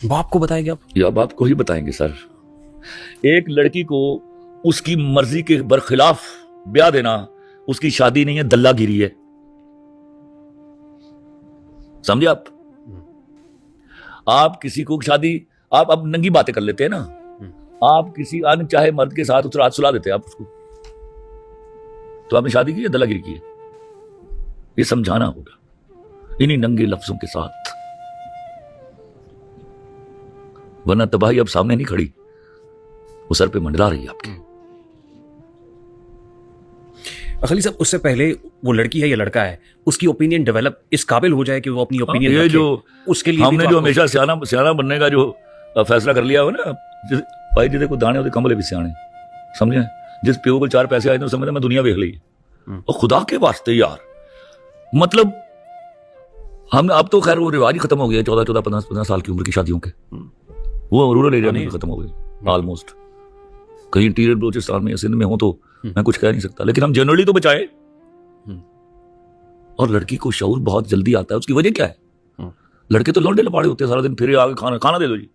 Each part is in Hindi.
बाप को बताएंगे आप? या बाप को ही बताएंगे सर। एक लड़की को उसकी मर्जी के बरखिलाफ ब्याह देना उसकी शादी नहीं है, दल्लागिरी है। समझे आप किसी को शादी, आप अब नंगी बातें कर लेते हैं ना, आप किसी अनचाहे मर्द के साथ उस रात सुला देते हैं आप उसको, तो आपने शादी की है, दल्लागिरी की है। ये समझाना होगा इन्हीं नंगे लफ्जों के साथ, वरना तबाही अब सामने नहीं खड़ी, वो सर पे मंडरा रही है आपके। अखिली साहब, उससे पहले वो लड़की है या लड़का है, उसकी ओपिनियन डेवलप इस काबिल हो जाए कि वो अपनी ओपिनियन ये जो उसके लिए हमने जो हमेशा सियाना बनने का जो फैसला कर लिया हो ना, भाई जिदे को दाने होते कमले भी सियाने, समझे। जिस प्यो को 4 पैसे आए तो समझता मैं दुनिया देख ली। और खुदा के वास्ते यार, मतलब हम अब तो खैर वो रिवाज ही खत्म हो गया, 14 15 साल की उम्र की शादियों के, वो रूरल एरिया में खत्म हो गए ऑलमोस्ट। कहीं इंटीरियर बलोचिस्तान में या सिंध में हो तो मैं कुछ कह नहीं सकता, लेकिन हम जनरली तो बचाए। और लड़की को शऊर बहुत जल्दी आता है, उसकी वजह क्या है? लड़के तो लौंडे लपाड़े होते हैं, सारा दिन फिर आगे खाना दे दो जी।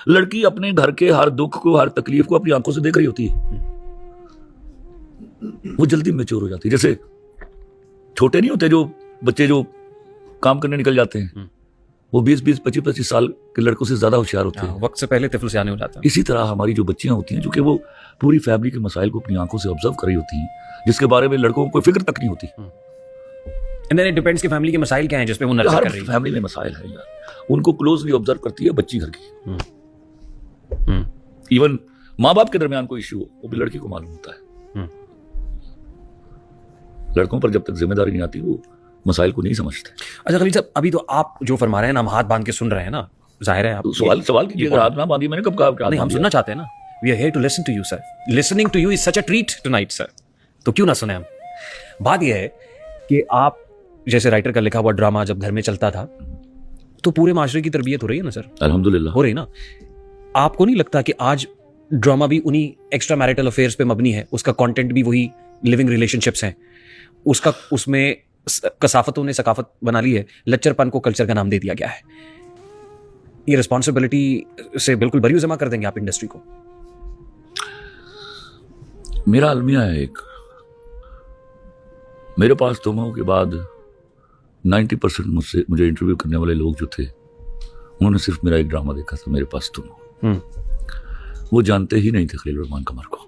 लड़की अपने घर के हर दुख को, हर तकलीफ को अपनी आंखों से देख रही होती है, वो जल्दी मैच्योर हो जाती है। जैसे छोटे नहीं होते जो बच्चे जो काम करने निकल जाते हैं, वो 20 25 साल के लड़कों से ज्यादा होशियार होते हैं, वक्त से पहले तिफल सियाने हो जाते हैं। इसी तरह हमारी जो बच्चियां होती हैं, जो कि वो पूरी फैमिली के मसाइल को अपनी आंखों से ऑब्जर्व कर रही होती हैं, जिसके बारे में लड़कों को कोई फिक्र तक नहीं होती। एंड देन इट डिपेंड्स कि फैमिली के मसाइल क्या हैं जिस पे वो नर्चर कर रही है। फैमिली में मसाइल है यार, उनको क्लोजली ऑब्जर्व करती है बच्ची घर की। इवन माँ बाप के दरमियान कोई इश्यू हो, वो भी लड़की को मालूम होता है। लड़कों पर जब तक जिम्मेदारी नहीं आती, वो मसाइल को नहीं समझते। अच्छा खलील साहब, अभी तो आप जो फरमा रहे हैं ना, हम हाथ बांध के सुन रहे हैं ना, जाहिर है आप तो सवाल कीजिए, हाथ ना बांधिए, मैंने कब कहा? नहीं, हम सुनना चाहते हैं ना। We are here to listen to you sir. Listening to you is such a treat tonight sir, तो क्यों ना सुने हम। बात यह है कि आप जैसे राइटर का लिखा हुआ ड्रामा जब घर में चलता था, तो पूरे माशरे की तरबियत हो रही है ना सर? अल्हम्दुलिल्लाह हो रही ना। आपको नहीं लगता कि आज ड्रामा भी उन्हीं एक्स्ट्रा मैरिटल अफेयर्स पे मबनी है, उसका कंटेंट भी वही लिविंग रिलेशनशिप्स हैं, उसका उसमें कसाफतों ने सकाफत बना ली है, लच्चरपन को कल्चर का नाम दे दिया गया है। ये रिस्पॉन्सिबिलिटी से बिल्कुल बरी जमा कर देंगे आप इंडस्ट्री को? मेरा अलमिया है एक, मेरे पास तुमों के बाद 90% मुझे इंटरव्यू करने वाले लोग जो थे, उन्होंने सिर्फ मेरा एक ड्रामा देखा था, मेरे पास तुम। वो जानते ही नहीं थे खलील रहमान कमर को।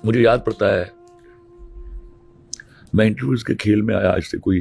मुझे याद पड़ता है, मैं इंटरव्यूज के खेल में आया आज से कोई